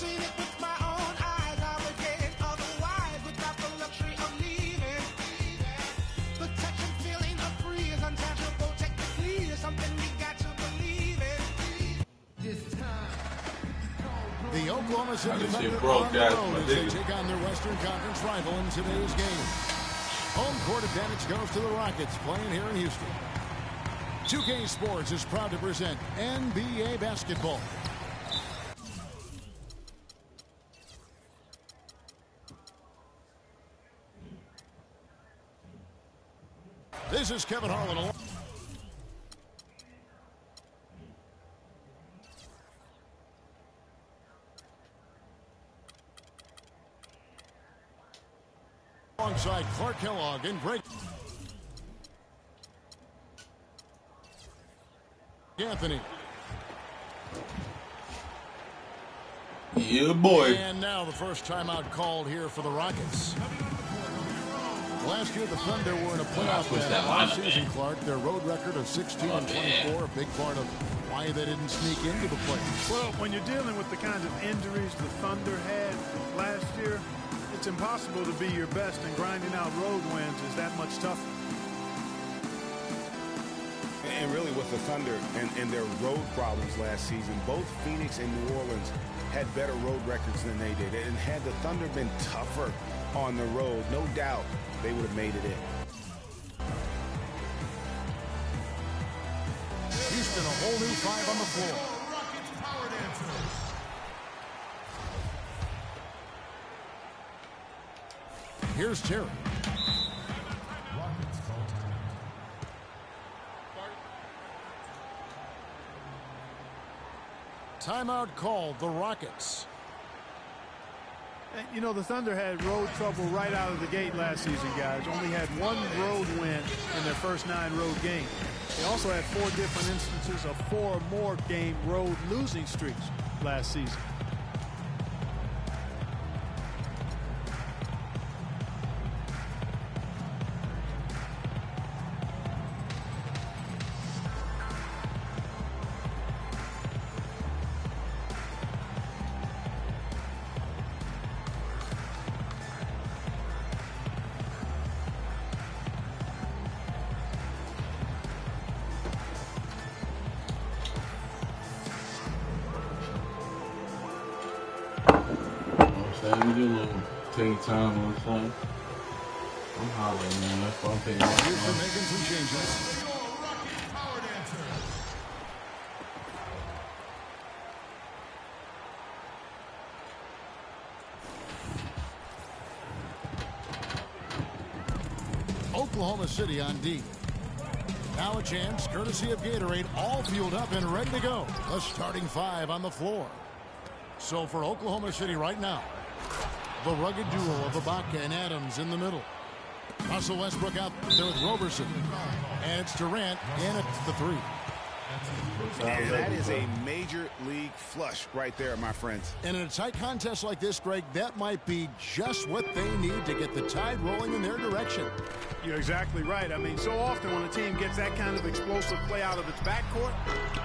seen it with my own eyes. I would get it otherwise without the luxury of leaving. The touch and feeling of free is untangible technically. It's something we got to believe in. This time. The Oklahoma City Thunder on the road as they take on their Western Conference rival in today's game. Home court advantage goes to the Rockets playing here in Houston. 2K Sports is proud to present NBA basketball. This is Kevin Harlan. Alongside Clark Kellogg and Greg Anthony. Yeah, boy. And now the first timeout called here for the Rockets. Last year, the Thunder were in a playoff last season, Clark. Their road record of 16-24, a big part of why they didn't sneak into the playoffs. Well, when you're dealing with the kinds of injuries the Thunder had last year, it's impossible to be your best, and grinding out road wins is that much tougher. And really with the Thunder and their road problems last season, both Phoenix and New Orleans had better road records than they did. And had the Thunder been tougher on the road, no doubt they would have made it in. Houston, a whole new five on the floor. Here's Terry. Timeout called, the Rockets. And, you know, the Thunder had road trouble right out of the gate last season, guys. Only had one road win in their first 9 road games. They also had 4 different instances of 4 or more game road losing streaks last season. We do a little take time on time. I'm hollering, man. That's what I'm thinking. Houston making some changes. Oklahoma City on D. Now a chance, courtesy of Gatorade, all fueled up and ready to go. The starting 5 on the floor. So for Oklahoma City right now, the rugged duo of Ibaka and Adams in the middle. Russell Westbrook out there with Roberson. And it's Durant in at the 3. And that is a major league flush right there, my friends. And in a tight contest like this, Greg, that might be just what they need to get the tide rolling in their direction. You're exactly right. I mean, so often when a team gets that kind of explosive play out of its backcourt,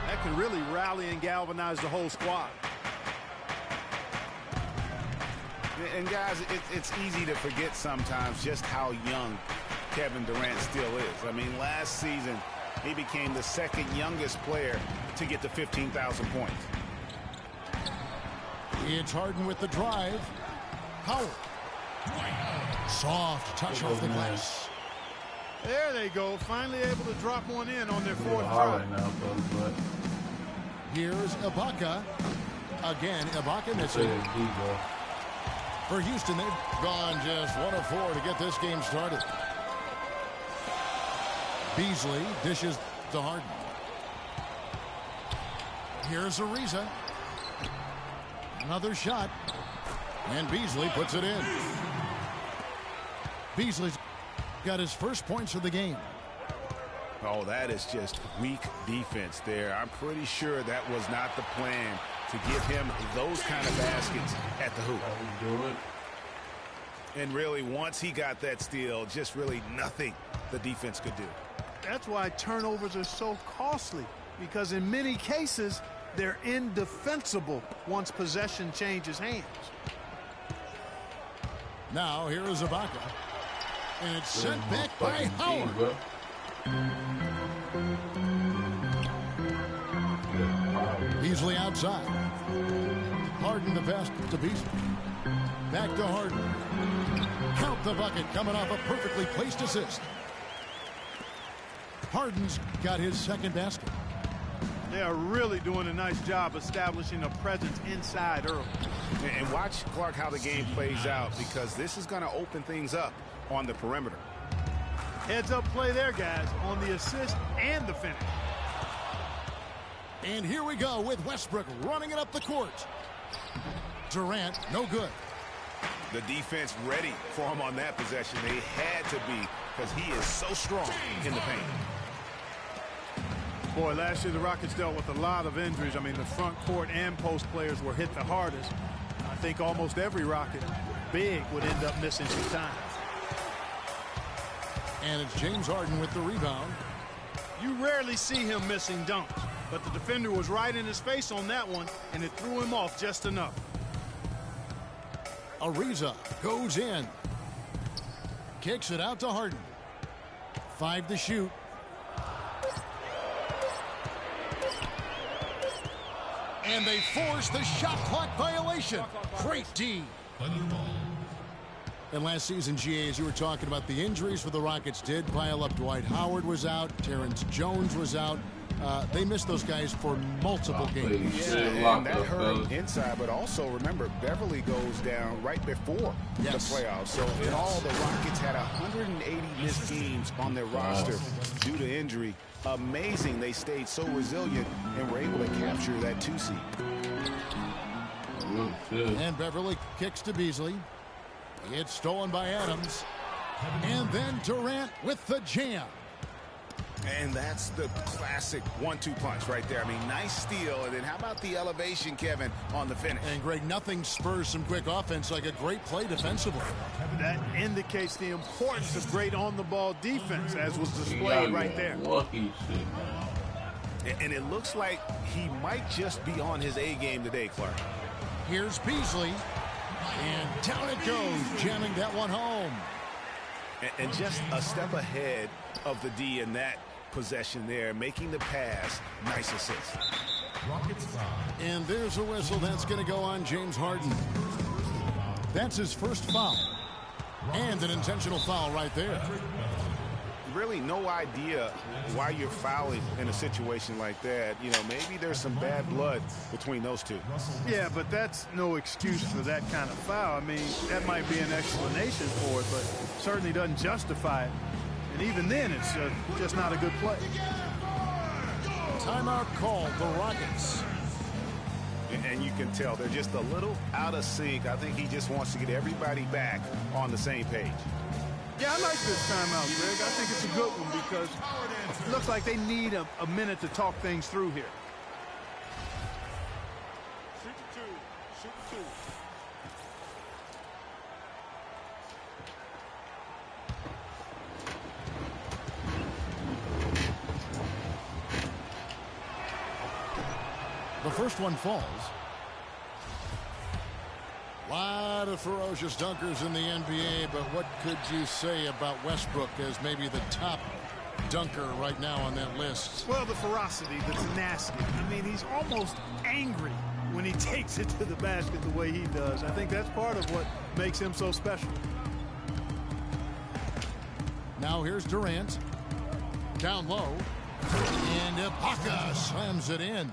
that can really rally and galvanize the whole squad. And guys, it's easy to forget sometimes just how young Kevin Durant still is. I mean, last season, he became the 2nd youngest player to get to 15,000 points. It's Harden with the drive. Howard. Soft touch off the glass. There they go. Finally able to drop one in on their 4th hard drive. right now, but Here's Ibaka. Again, Ibaka missing. For Houston, they've gone just 1 of 4 to get this game started. Beasley dishes to Harden. Here's Ariza. Another shot. And Beasley puts it in. Beasley's got his first points of the game. Oh, that is just weak defense there. I'm pretty sure that was not the plan to give him those kind of baskets at the hoop. And really, once he got that steal, just really nothing the defense could do. That's why turnovers are so costly, because in many cases, They're indefensible once possession changes hands. Now here is Ibaka. And it's sent back by Howard. Beasley outside. Harden the pass to Beasley. Back to Harden. Count the bucket coming off a perfectly placed assist. Harden's got his second basket. They are really doing a nice job establishing a presence inside early. And watch, Clark, how the game plays out, because this is going to open things up on the perimeter. Heads up play there, guys, on the assist and the finish. And here we go with Westbrook running it up the court. Durant, no good. The defense ready for him on that possession. They had to be, because he is so strong in the paint. Boy, last year the Rockets dealt with a lot of injuries. I mean, the front court and post players were hit the hardest. I think almost every Rocket big would end up missing some time. And it's James Harden with the rebound. You rarely see him missing dunks, but the defender was right in his face on that one, and it threw him off just enough. Ariza goes in. Kicks it out to Harden. 5 to shoot. And they force the shot clock violation. Great D. And last season, GA, as you were talking about, the injuries for the Rockets did pile up. Dwight Howard was out. Terrence Jones was out. They missed those guys for multiple games. Yeah, and that hurt inside, but also remember, Beverly goes down right before the playoffs. So in all, the Rockets had 180 missed games on their roster due to injury. Amazing they stayed so resilient and were able to capture that 2 seed. And Beverly kicks to Beasley. It's stolen by Adams. And then Durant with the jam. And that's the classic 1-2 punch right there. I mean, nice steal. And then how about the elevation, Kevin, on the finish? And, Greg, nothing spurs some quick offense like a great play defensively. That indicates the importance of great on-the-ball defense, as was displayed right there. And it looks like he might just be on his A game today, Clark. Here's Beasley. And down it goes, jamming that one home. And just a step ahead of the D in that possession there, making the pass. Nice assist. And there's a whistle that's going to go on James Harden. That's his first foul. And an intentional foul right there. Really no idea why you're fouling in a situation like that. You know, maybe there's some bad blood between those two. Yeah, but that's no excuse for that kind of foul. I mean, that might be an explanation for it, but certainly doesn't justify it. And even then, it's just not a good play. Timeout called, the Rockets. And you can tell they're just a little out of sync. I think he just wants to get everybody back on the same page. Yeah, I like this timeout, Greg. I think it's a good one because it looks like they need a minute to talk things through here. Shoot the 2. Shoot the 2. The first one falls. A lot of ferocious dunkers in the NBA, but what could you say about Westbrook as maybe the top dunker right now on that list? Well, the ferocity, the tenacity. I mean, he's almost angry when he takes it to the basket the way he does. I think that's part of what makes him so special. Now here's Durant. Down low. And Ibaka slams it in.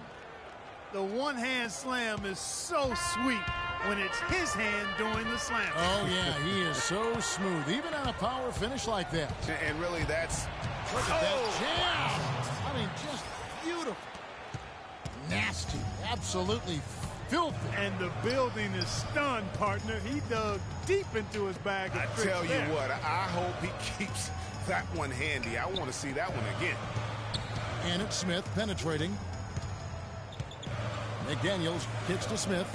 The one-hand slam is so sweet when it's his hand doing the slam. Oh, yeah, he is so smooth, even on a power finish like that. And really, that's... Look at that jam. I mean, just beautiful. Nasty, absolutely filthy. And the building is stunned, partner. He dug deep into his bag of tricks. I tell you what, I hope he keeps that one handy. I want to see that one again. And it's Smith penetrating. McDaniels kicks to Smith.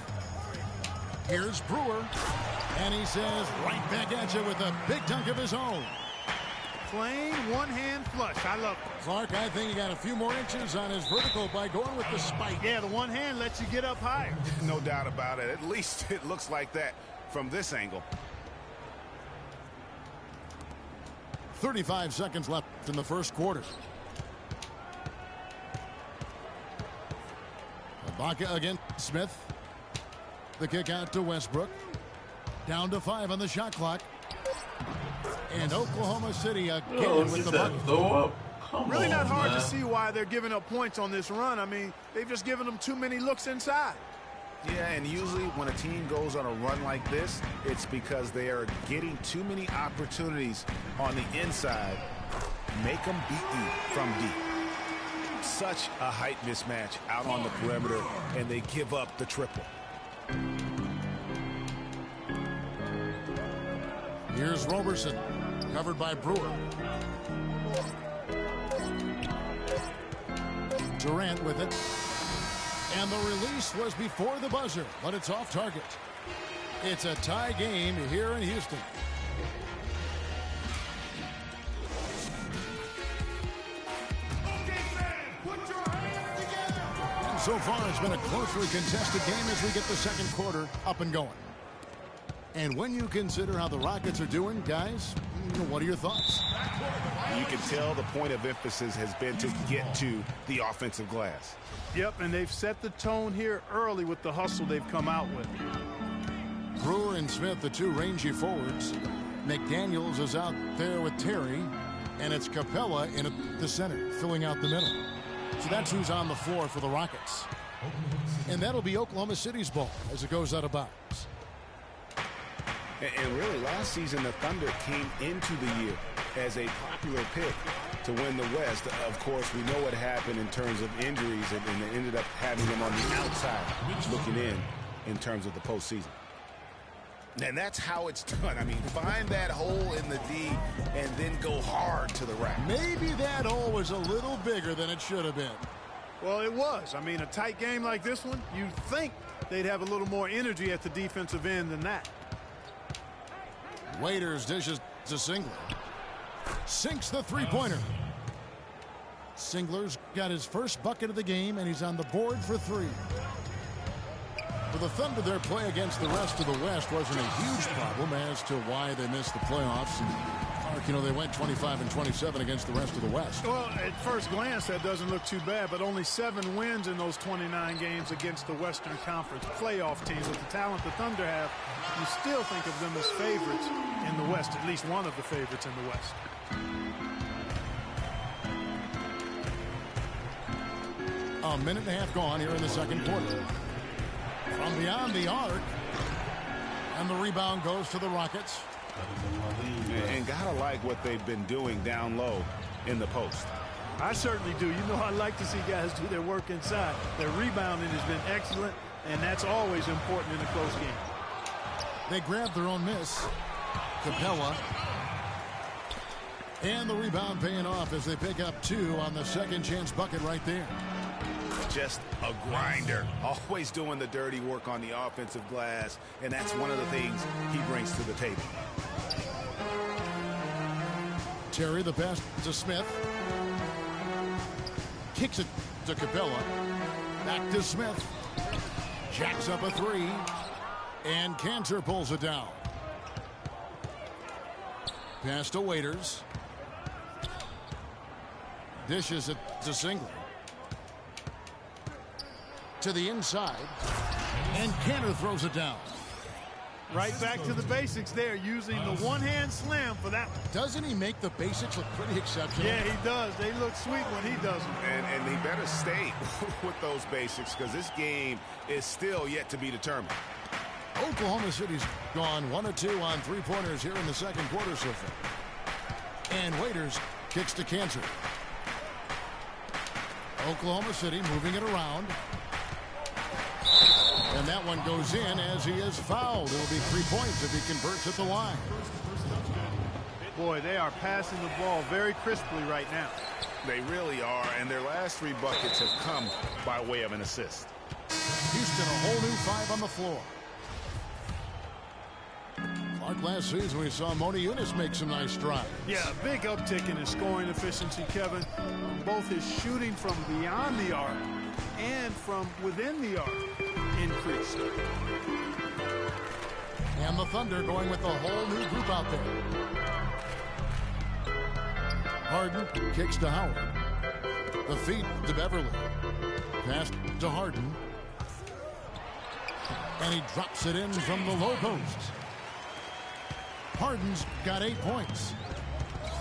Here's Brewer. And he says, right back at you with a big dunk of his own. plain one-hand flush. I love it. Clark, I think he got a few more inches on his vertical by going with the spike. Yeah, the one hand lets you get up higher. No doubt about it. At least it looks like that from this angle. 35 seconds left in the first quarter. Ibaka against Smith. The kick out to Westbrook. Down to 5 on the shot clock. And Oklahoma City again with the bucket. Really not hard to see why they're giving up points on this run. I mean, they've just given them too many looks inside. Yeah, and usually when a team goes on a run like this, it's because they are getting too many opportunities on the inside. Make them beat you from deep. Such a height mismatch out on the perimeter, and they give up the triple. Here's Roberson, covered by Brewer. Durant with it. And the release was before the buzzer, but it's off target. It's a tie game here in Houston. And so far, it's been a closely contested game as we get the second quarter up and going. And when you consider how the Rockets are doing, guys, what are your thoughts? You can tell the point of emphasis has been to get to the offensive glass. Yep, and they've set the tone here early with the hustle they've come out with. Brewer and Smith, the two rangy forwards. McDaniels is out there with Terry, and it's Capella in at the center, filling out the middle. So that's who's on the floor for the Rockets. And that'll be Oklahoma City's ball as it goes out of bounds. And really, last season, the Thunder came into the year as a popular pick to win the West. Of course, we know what happened in terms of injuries, and they ended up having them on the outside looking in terms of the postseason. And that's how it's done. I mean, find that hole in the D and then go hard to the rack. Maybe that hole was a little bigger than it should have been. Well, it was. I mean, a tight game like this one, you'd think they'd have a little more energy at the defensive end than that. Waiters dishes to Singler. Sinks the three-pointer. Singler's got his first bucket of the game, and he's on the board for 3. For the Thunder, their play against the rest of the West wasn't a huge problem as to why they missed the playoffs. And, you know, they went 25-27 against the rest of the West. Well, at first glance, that doesn't look too bad, but only 7 wins in those 29 games against the Western Conference playoff teams. With the talent the Thunder have, you still think of them as favorites in the West, at least one of the favorites in the West. A minute and a half gone here in the second quarter. From beyond the arc, and the rebound goes to the Rockets. And gotta like what they've been doing down low in the post. I certainly do. You know, I like to see guys do their work inside. Their rebounding has been excellent, and that's always important in a close game. They grab their own miss. Capella. And the rebound paying off as they pick up 2 on the second chance bucket right there. Just a grinder, always doing the dirty work on the offensive glass, and that's one of the things he brings to the table. Terry, the pass to Smith. Kicks it to Capella. Back to Smith. Jacks up a 3. And Cantor pulls it down. Pass to Waiters. Dishes it to Singler. To the inside. And Cantor throws it down. Right back to the basics there, using the one-hand slam for that one. Doesn't he make the basics look pretty exceptional? Yeah, he does. They look sweet when he does them. And he better stay with those basics because this game is still yet to be determined. Oklahoma City's gone 1 of 2 on three-pointers here in the second quarter so far. And Waiters kicks to Cantor. Oklahoma City moving it around. And that one goes in as he is fouled. It'll be 3 points if he converts at the line. Boy, they are passing the ball very crisply right now. They really are, and their last 3 buckets have come by way of an assist. Houston, a whole new 5 on the floor. Mark, last season we saw Moni Eunice make some nice strides. Yeah, big uptick in his scoring efficiency, Kevin. Both his shooting from beyond the arc and from within the arc increased. And the Thunder going with a whole new group out there. Harden kicks to Howard. The feed to Beverly. Pass to Harden. And he drops it in from the low post. Harden's got 8 points.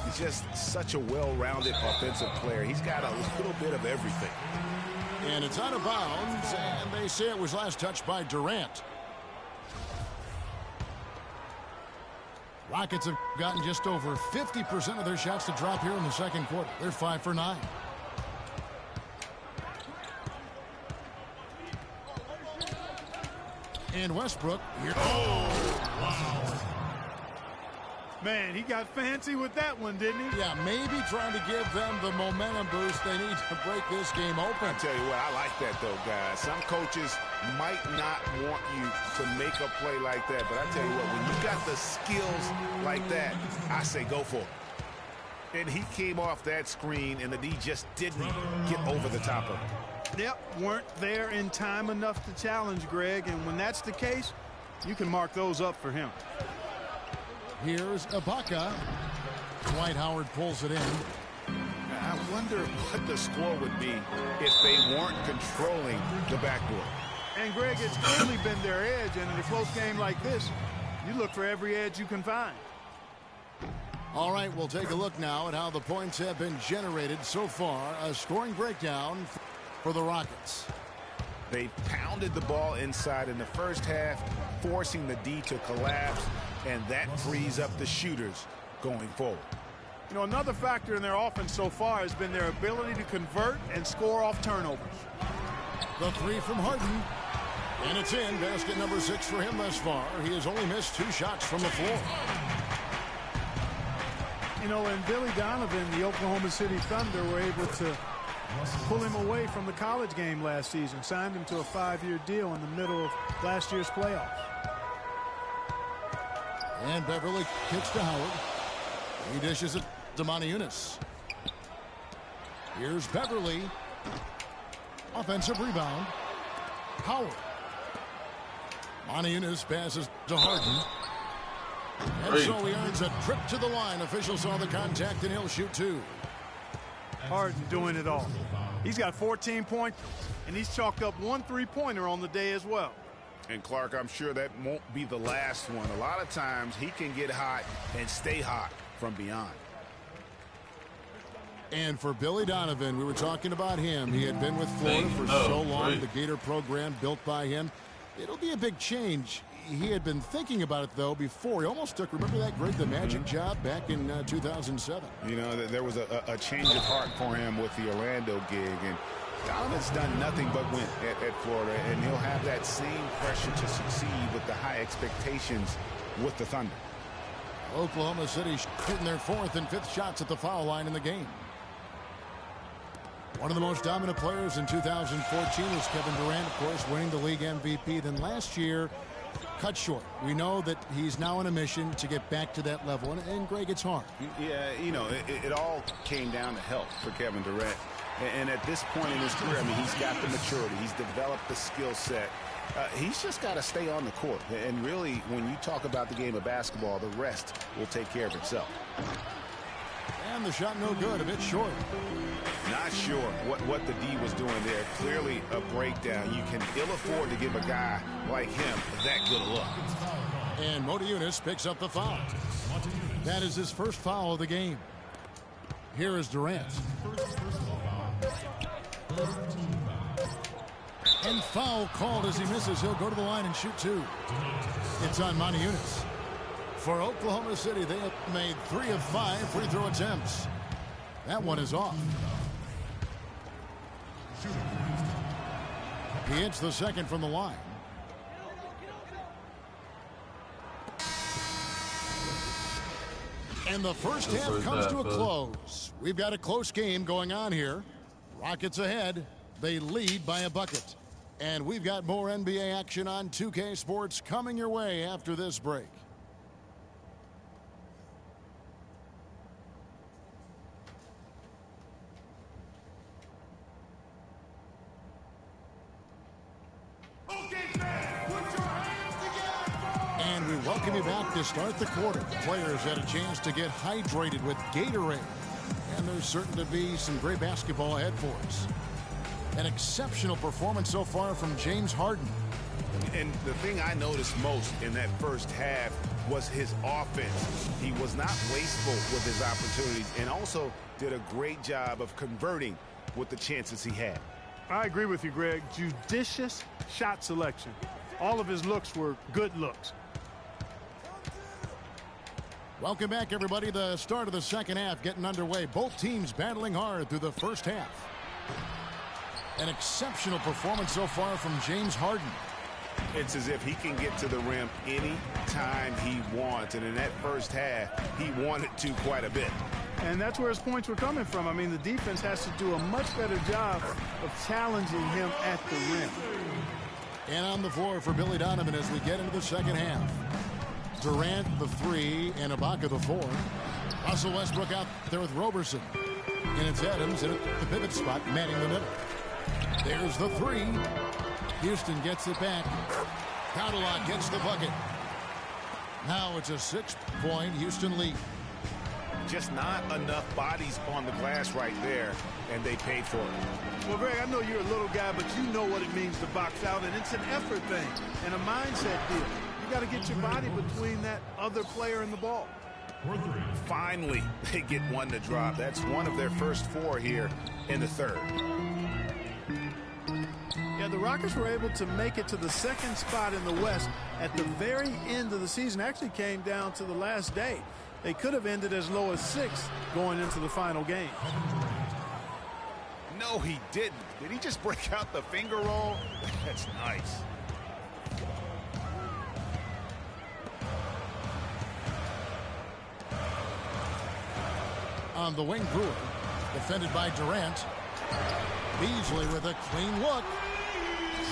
He's just such a well-rounded offensive player. He's got a little bit of everything. And it's out of bounds, and they say it was last touched by Durant. Rockets have gotten just over 50% of their shots to drop here in the second quarter. They're 5 for 9. And Westbrook here. Oh, wow. Man, he got fancy with that one, didn't he? Yeah, maybe trying to give them the momentum boost they need to break this game open. I tell you what, I like that though, guys. Some coaches might not want you to make a play like that, but I tell you what, when you got the skills like that, I say go for it. And he came off that screen, and the D just didn't get over the top of it. Yep, weren't there in time enough to challenge Greg, and when that's the case, you can mark those up for him. Here's Ibaka. Dwight Howard pulls it in. I wonder what the score would be if they weren't controlling the backboard. And Greg, it's clearly been their edge, and in a close game like this, you look for every edge you can find. All right, we'll take a look now at how the points have been generated so far. A scoring breakdown for the Rockets. They pounded the ball inside in the first half, forcing the D to collapse, and that frees up the shooters going forward. You know, another factor in their offense so far has been their ability to convert and score off turnovers. The three from Harden. And it's in. Basket number 6 for him thus far. He has only missed 2 shots from the floor. You know, and Billy Donovan, the Oklahoma City Thunder, were able to pull him away from the college game last season. Signed him to a 5-year deal in the middle of last year's playoffs. And Beverly kicks to Howard. He dishes it to Moni Eunice. Here's Beverly. Offensive rebound. Howard. Moni Eunice passes to Harden. And so he earns a trip to the line. Officials saw the contact, and he'll shoot 2. Harden doing it all. He's got 14 points, and he's chalked up 1 3-pointer on the day as well. And Clark, I'm sure that won't be the last one. A lot of times he can get hot and stay hot from beyond. And for Billy Donovan, we were talking about him. He had been with Florida for so long. The Gator program built by him. It'll be a big change. He had been thinking about it, though, before. He almost took, remember that the Magic job back in 2007? You know, there was a change of heart for him with the Orlando gig. And Donovan's done nothing but win at Florida, and he'll have that same pressure to succeed with the high expectations with the Thunder. Oklahoma City shooting their 4th and 5th shots at the foul line in the game. One of the most dominant players in 2014 was Kevin Durant, of course, winning the league MVP. Then last year, cut short. We know that he's now on a mission to get back to that level, and Greg, it's hard. Yeah, you know, it all came down to health for Kevin Durant. And at this point in his career, I mean, he's got the maturity. He's developed the skill set. He's just got to stay on the court. And really, when you talk about the game of basketball, the rest will take care of itself. And the shot no good, a bit short. Not sure what the D was doing there. Clearly a breakdown. You can ill afford to give a guy like him that good a look. And Moni Eunice picks up the foul. That is his first foul of the game. Here is Durant. And foul called as he misses. He'll go to the line and shoot 2. It's on Moni Eunice. For Oklahoma City, they have made 3 of 5 free throw attempts. That one is off. He hits the second from the line. And the first half comes to a close. We've got a close game going on here. Rockets ahead. They lead by a bucket. And we've got more NBA action on 2K Sports coming your way after this break. we welcome you back to start the quarter. Players had a chance to get hydrated with Gatorade. And there's certain to be some great basketball ahead for us. An exceptional performance so far from James Harden. And the thing I noticed most in that first half was his offense. He was not wasteful with his opportunities and also did a great job of converting with the chances he had. I agree with you, Greg. Judicious shot selection. All of his looks were good looks. Welcome back, everybody. The start of the second half getting underway. Both teams battling hard through the first half. An exceptional performance so far from James Harden. It's as if he can get to the rim any time he wants. And in that first half, he wanted to quite a bit. And that's where his points were coming from. I mean, the defense has to do a much better job of challenging him at the rim. And on the floor for Billy Donovan as we get into the second half. Durant the 3 and Ibaka the 4. Russell Westbrook out there with Roberson. And it's Adams in the pivot spot, manning the middle. There's the 3. Houston gets it back. Cadillac gets the bucket. Now it's a 6-point Houston lead. Just not enough bodies on the glass right there, and they paid for it. Well, Greg, I know you're a little guy, but you know what it means to box out, and it's an effort thing and a mindset deal. You got to get your body between that other player and the ball. Finally, they get one to drop. That's one of their first 4 here in the third. Yeah, the Rockets were able to make it to the second spot in the West at the very end of the season. Actually came down to the last day. They could have ended as low as 6 going into the final game. No, he didn't. Did he just break out the finger roll? That's nice. On the wing, Brewer, defended by Durant. Beasley with a clean look.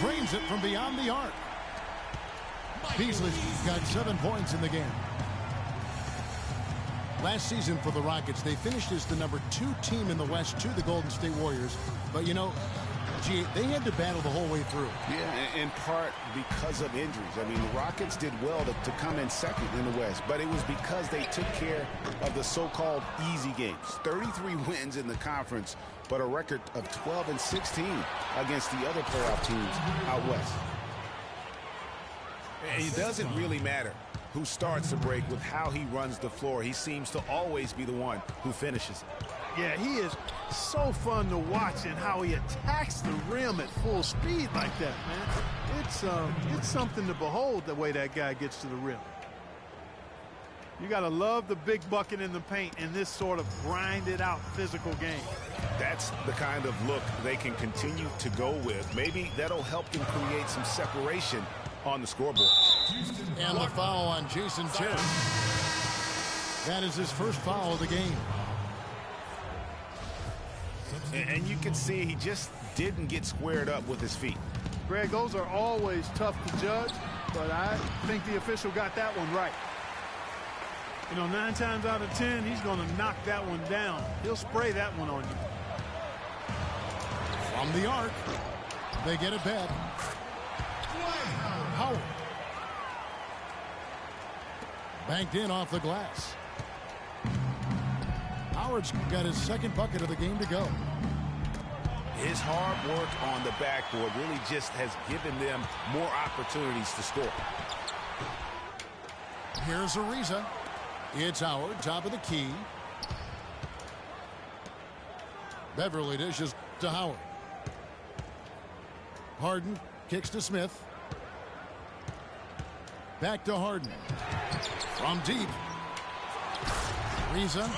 Drains it from beyond the arc. Beasley's got 7 points in the game. Last season for the Rockets, they finished as the number 2 team in the West to the Golden State Warriors. But, you know, they had to battle the whole way through. Yeah, in part because of injuries. I mean, the Rockets did well to come in second in the West, but it was because they took care of the so-called easy games. 33 wins in the conference, but a record of 12-16 against the other playoff teams out West. And it doesn't really matter who starts the break with how he runs the floor. He seems to always be the one who finishes it. Yeah, he is so fun to watch and how he attacks the rim at full speed like that, man. It's something to behold the way that guy gets to the rim. You got to love the big bucket in the paint in this sort of grinded out physical game. That's the kind of look they can continue to go with. Maybe that'll help them create some separation on the scoreboard. And the foul on Jason Terry. That is his first foul of the game. And you can see he just didn't get squared up with his feet. Greg, those are always tough to judge, but I think the official got that one right. You know, 9 times out of 10, he's going to knock that one down. He'll spray that one on you. From the arc, they get it back. Howard. Banked in off the glass. Howard's got his second bucket of the game to go. His hard work on the backboard really just has given them more opportunities to score. Here's Ariza. It's Howard, top of the key. Beverly dishes to Howard. Harden kicks to Smith. Back to Harden. From deep. Ariza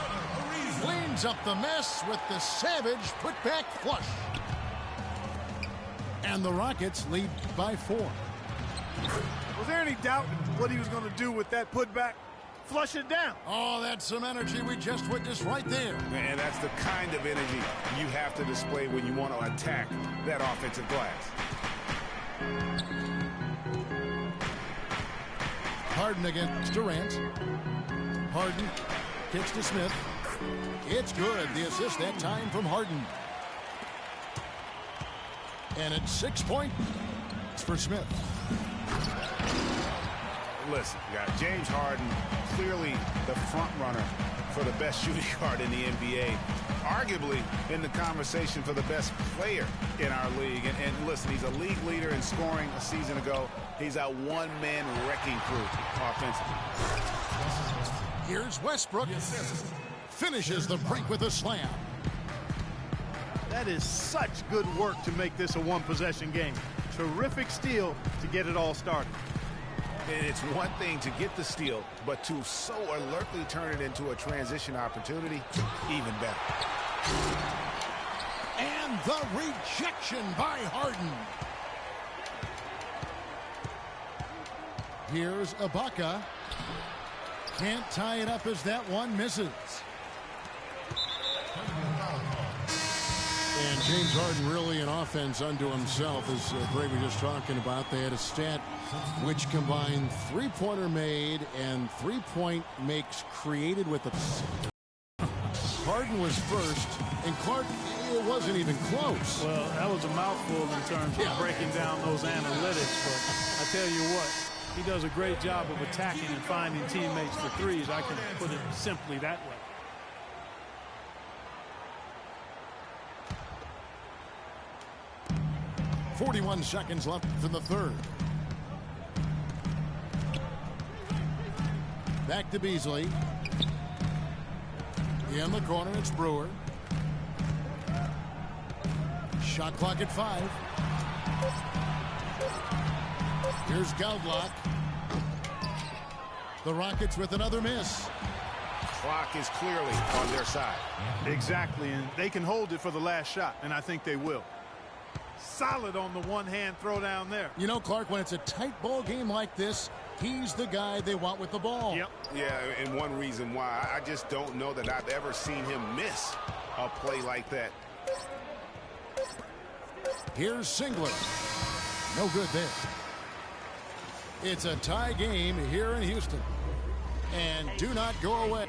cleans up the mess with the savage putback flush. And the Rockets lead by 4. Was there any doubt what he was going to do with that putback? Flush it down. Oh, that's some energy we just witnessed right there. And that's the kind of energy you have to display when you want to attack that offensive glass. Harden against Durant. Harden kicks to Smith. It's good. The assist that time from Harden. And it's 6 points for Smith. Listen, guys, James Harden, clearly the front runner for the best shooting guard in the NBA, arguably in the conversation for the best player in our league. And listen, he's a league leader in scoring a season ago. He's a one-man wrecking crew offensively. Here's Westbrook. Finishes the break with a slam. That is such good work to make this a one-possession game. Terrific steal to get it all started. And it's one thing to get the steal, but to so alertly turn it into a transition opportunity, even better. And the rejection by Harden. Here's Ibaka. Can't tie it up as that one misses. And James Harden really an offense unto himself, as Greg was just talking about. They had a stat which combined three-pointer made and three-point makes created with a... Harden was first, and Clark, it wasn't even close. Well, that was a mouthful in terms of breaking down those analytics, but I tell you what, he does a great job of attacking and finding teammates for threes. I can put it simply that way. .41 seconds left in the third. Back to Beasley. In the corner, it's Brewer. Shot clock at 5. Here's Gaudlock. The Rockets with another miss. Clock is clearly on their side. Exactly, and they can hold it for the last shot, and I think they will. Solid on the one-hand throw down there. You know, Clark, when it's a tight ball game like this, he's the guy they want with the ball. Yep. Yeah, and one reason why, I just don't know that I've ever seen him miss a play like that. Here's Singler. No good there. It's a tie game here in Houston. And do not go away.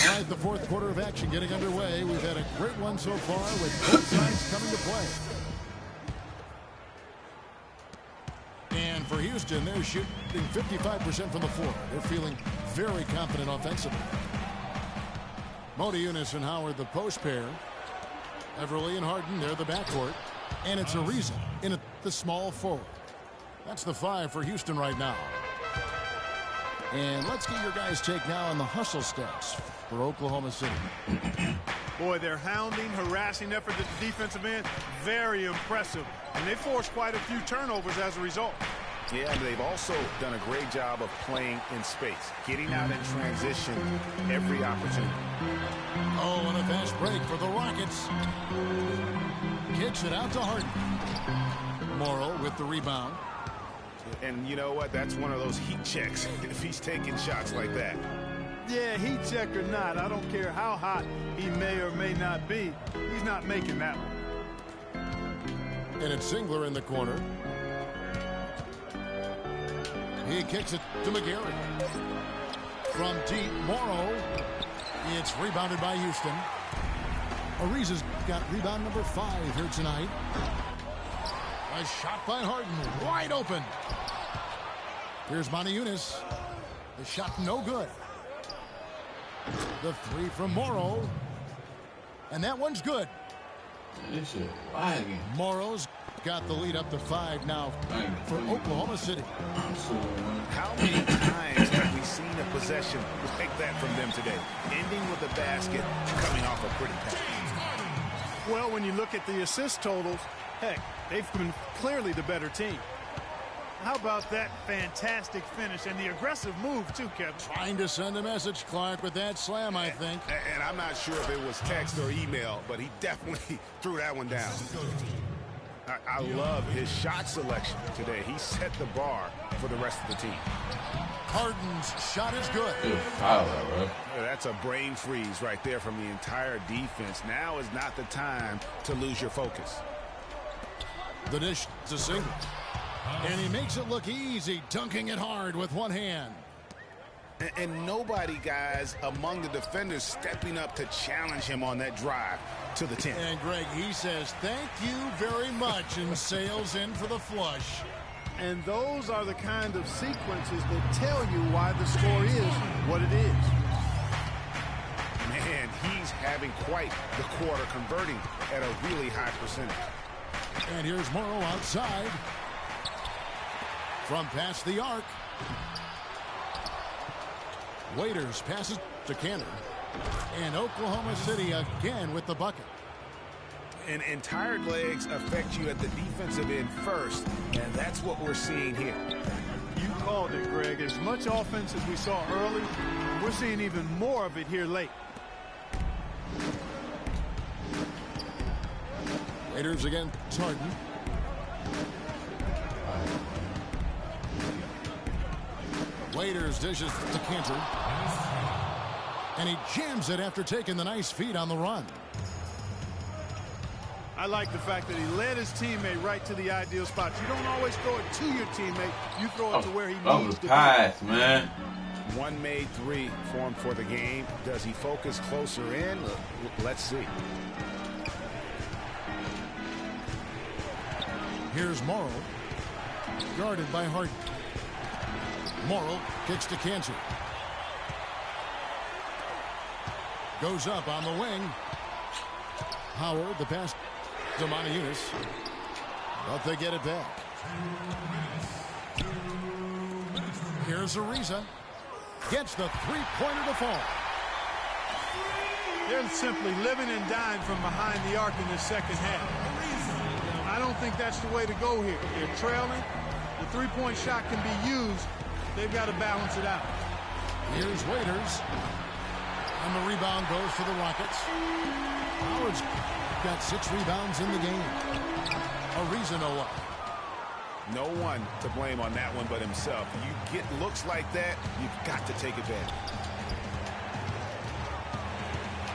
All right, the fourth quarter of action getting underway. We've had a great one so far with both sides coming to play. And for Houston, they're shooting 55% from the floor. They're feeling very confident offensively. Modiunas and Howard, the post pair. Everly and Harden, they're the backcourt. And it's Ariza in at the small forward. That's the 5 for Houston right now. And let's get your guys' take now on the hustle stats for Oklahoma City. Boy, their hounding, harassing effort at the defensive end, very impressive. And they forced quite a few turnovers as a result. Yeah, and they've also done a great job of playing in space, getting out in transition every opportunity. Oh, and a fast break for the Rockets. Kicks it out to Harden. Morrow with the rebound. And you know what? That's one of those heat checks if he's taking shots like that. Yeah, heat check or not, I don't care how hot he may or may not be. He's not making that one. And it's Singler in the corner. He kicks it to McGarry. From deep, Morrow. It's rebounded by Houston. Ariza's got rebound number 5 here tonight. A shot by Harden, wide open. Here's Modiunas. The shot no good. The 3 from Morrow. And that one's good. This shit lagging. Morrow's got the lead up to 5 now for Oklahoma City. How many times have we seen a possession like that from them today? Ending with a basket, coming off a pretty pass. Well, when you look at the assist totals, heck, they've been clearly the better team. How about that fantastic finish and the aggressive move, too, Kevin? Trying to send a message, Clark, with that slam, I think. And I'm not sure if it was text or email, but he definitely threw that one down. I love his shot selection today. He set the bar for the rest of the team. Harden's shot is good. Good foul, bro. That's a brain freeze right there from the entire defense. Now is not the time to lose your focus. The dish is a single. And he makes it look easy, dunking it hard with one hand. And nobody, guys, among the defenders stepping up to challenge him on that drive. to the 10. And Greg, he says, thank you very much, and sails in for the flush. And those are the kind of sequences that tell you why the score is what it is. Man, he's having quite the quarter, converting at a really high percentage. And here's Morrow outside. From past the arc. Waiters passes to Cantor. And Oklahoma City again with the bucket. And tired legs affect you at the defensive end first, and that's what we're seeing here. You called it, Greg. As much offense as we saw early, we're seeing even more of it here late. Waiters again, Harden. Waiters dishes to Cantor. And he jams it after taking the nice feed on the run. I like the fact that he led his teammate right to the ideal spot. You don't always throw it to your teammate. You throw it to where he needs to be. Pass, man. One made three for him for the game. Does he focus closer in? Let's see. Here's Morrow. Guarded by Harden. Morrow kicks to Cantor. Goes up on the wing. Howard, the pass to Montiunas. But they get it back. Here's Ariza. Gets the three-pointer to fall. They're simply living and dying from behind the arc in the second half. I don't think that's the way to go here. They're trailing. The three-point shot can be used. They've got to balance it out. Here's Waiters. And the rebound goes to the Rockets. Howard's got 6 rebounds in the game. Ariza no up. No one to blame on that one but himself. You get looks like that, you've got to take advantage.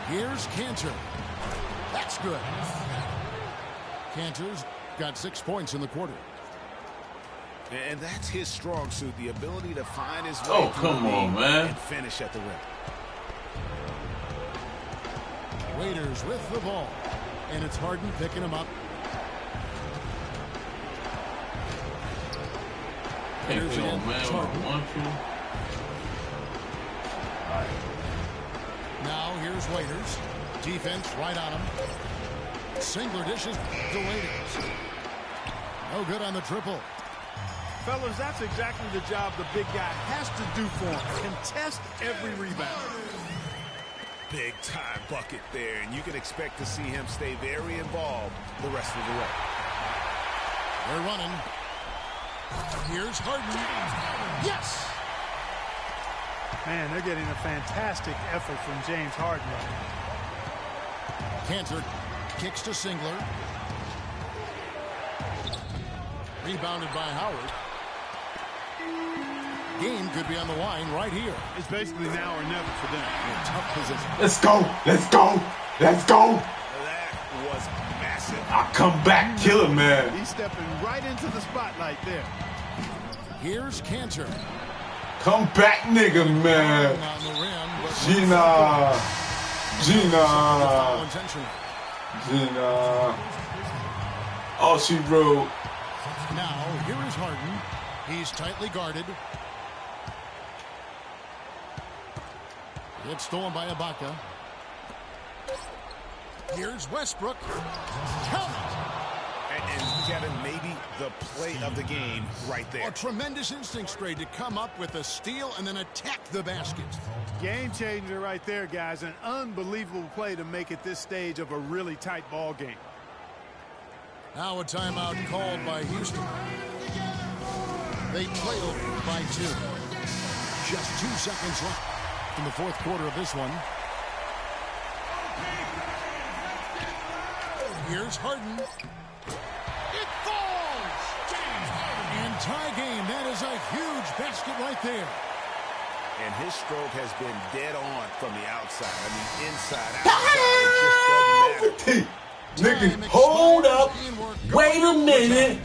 Here's Cantor. That's good. Cantor's got 6 points in the quarter. And that's his strong suit, the ability to find his way Oh, come on, man. and finish at the rim. Waiters with the ball. And it's Harden picking him up. Waiters Come on, again. man. Harden. Now here's Waiters. Defense right on him. Singler dishes to Waiters. No good on the triple. Fellas, that's exactly the job the big guy has to do for him. Contest every rebound. Big time bucket there, and you can expect to see him stay very involved the rest of the way. They're running. Here's Harden. Yes! Man, they're getting a fantastic effort from James Harden. Cantor kicks to Singler. Rebounded by Howard. Game could be on the line right here. It's basically now or never for them. In tough position. Let's go. Let's go. Let's go. That was massive. I come back, kill him, man. He's stepping right into the spotlight there. Here's Cantor. Come back, nigga, man. On the rim, but Gina. foul intentional. Gina. Oh, she wrote. Now, here is Harden. He's tightly guarded. It's stolen by Ibaka. Here's Westbrook. Count it. And Kevin, maybe the play of the game right there. A tremendous instinct straight to come up with a steal and then attack the basket. Game changer right there, guys. An unbelievable play to make it this stage of a really tight ball game. Now a timeout called by Houston. They trail by 2. Just 2 seconds left in the fourth quarter of this one. Here's Harden. It falls! And tie game. That is a huge basket right there. And his stroke has been dead on from the outside. I mean, inside, outside. It just doesn't matter. Nigga, hold up. Wait a minute.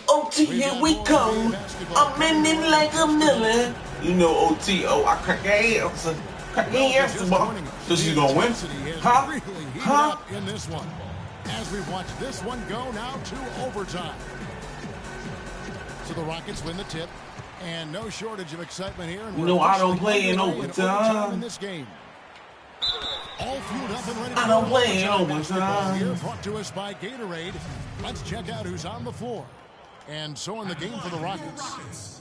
OT, here we come. I'm in it like a million. You know OT, I crack your ass. Crack your ass, boy. So she's gonna win? Huh? heat up in this one. As we watch this one go now to overtime. So the Rockets win the tip. And no shortage of excitement here. And you know I don't play in overtime. In this game. All fueled up and ready to I don't play in overtime. Here brought to us by Gatorade. Let's check out who's on the floor. And so in the game for the Rockets.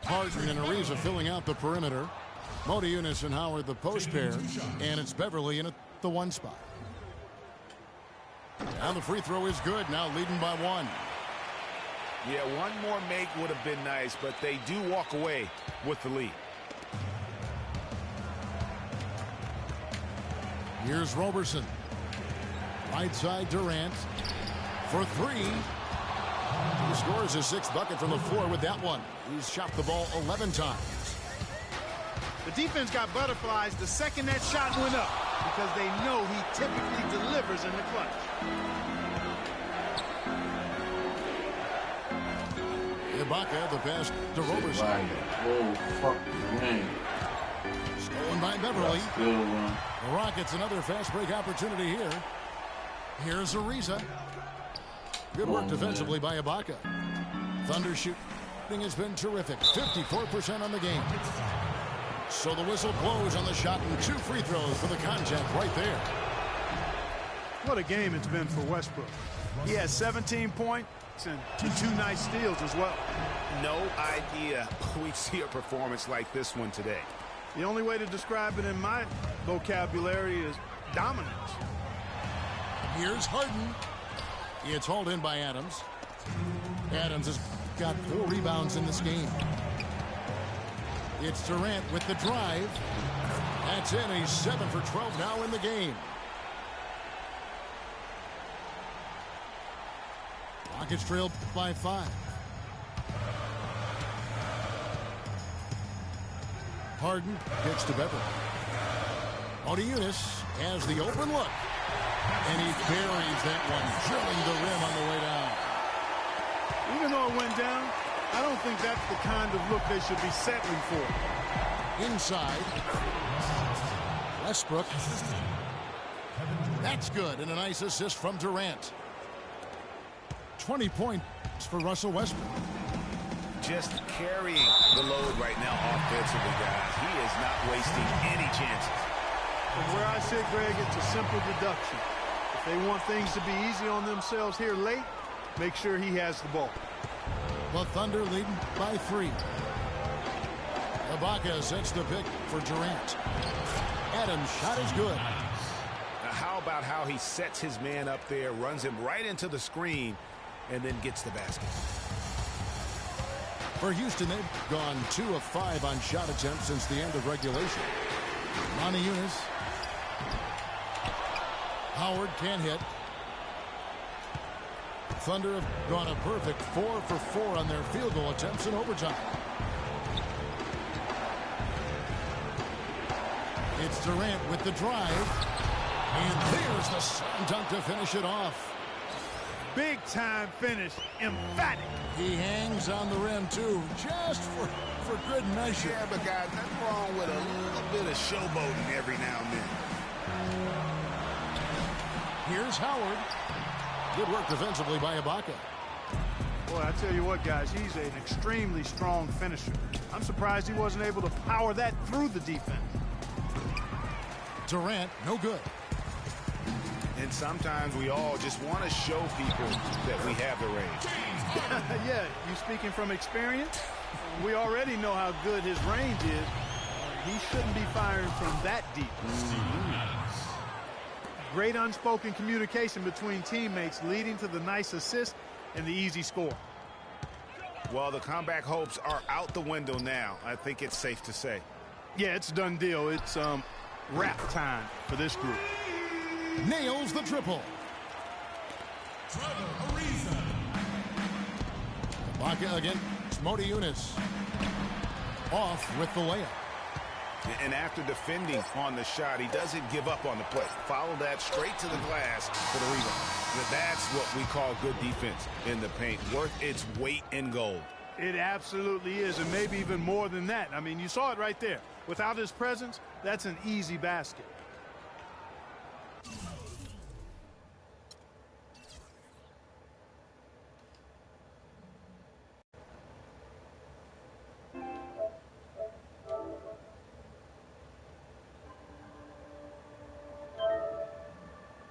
Harden and Ariza filling out the perimeter. Modiunas and Howard the post pair. And it's Beverly in at the 1 spot. Now the free throw is good. Now leading by 1. Yeah, one more make would have been nice, but they do walk away with the lead. Here's Roberson. Right side Durant for 3. He scores his 6th bucket from the floor with that one. He's shot the ball 11 times. The defense got butterflies the second that shot went up because they know he typically delivers in the clutch. Ibaka, the pass to Roberson. Oh, fuck man. Stolen by Beverly. The Rockets, another fast break opportunity here. Here's Ariza. Good work defensively by Ibaka. Thunder shooting has been terrific. 54% on the game. So the whistle blows on the shot and 2 free throws for the contact right there. What a game it's been for Westbrook. He has 17 points and 2 nice steals as well. No idea we'd see a performance like this one today. The only way to describe it in my vocabulary is dominance. Here's Harden. It's hauled in by Adams. Adams has got 4 rebounds in this game. It's Durant with the drive. That's in. He's 7 for 12 now in the game. Rockets trail by 5. Harden gets to Beverly. Modiunas has the open look. And he buries that one, drilling the rim on the way down. Even though it went down, I don't think that's the kind of look they should be settling for. Inside. Westbrook. That's good, and a nice assist from Durant. 20 points for Russell Westbrook. Just carrying the load right now offensively, guys. He is not wasting any chances. From where I sit, Greg, it's a simple deduction. If they want things to be easy on themselves here late, make sure he has the ball. The Thunder leading by 3. Ibaka sets the pick for Durant. Adams' shot is good. Now, how about how he sets his man up there, runs him right into the screen, and then gets the basket. For Houston, they've gone 2 of 5 on shot attempts since the end of regulation. Modiunas. Howard can't hit. Thunder have gone a perfect 4 for 4 on their field goal attempts in overtime. It's Durant with the drive. And there's the slam dunk to finish it off. Big time finish. Emphatic. He hangs on the rim, too, just for good measure. Yeah, but guys, nothing wrong with a little bit of showboating every now and then. Here's Howard. Good work defensively by Ibaka. Boy, I tell you what, guys, he's an extremely strong finisher. I'm surprised he wasn't able to power that through the defense. Durant, no good. And sometimes we all just want to show people that we have the range. Yeah, you speaking from experience? We already know how good his range is. He shouldn't be firing from that deep. Great unspoken communication between teammates leading to the nice assist and the easy score. Well, the comeback hopes are out the window now. I think it's safe to say. Yeah, it's a done deal. It's wrap time for this group. Nails the triple. Ibaka against Modiunas. Off with the layup. And after defending on the shot, he doesn't give up on the play. Follow that straight to the glass for the rebound. That's what we call good defense in the paint. Worth its weight in gold. It absolutely is, and maybe even more than that. I mean, you saw it right there. Without his presence, that's an easy basket.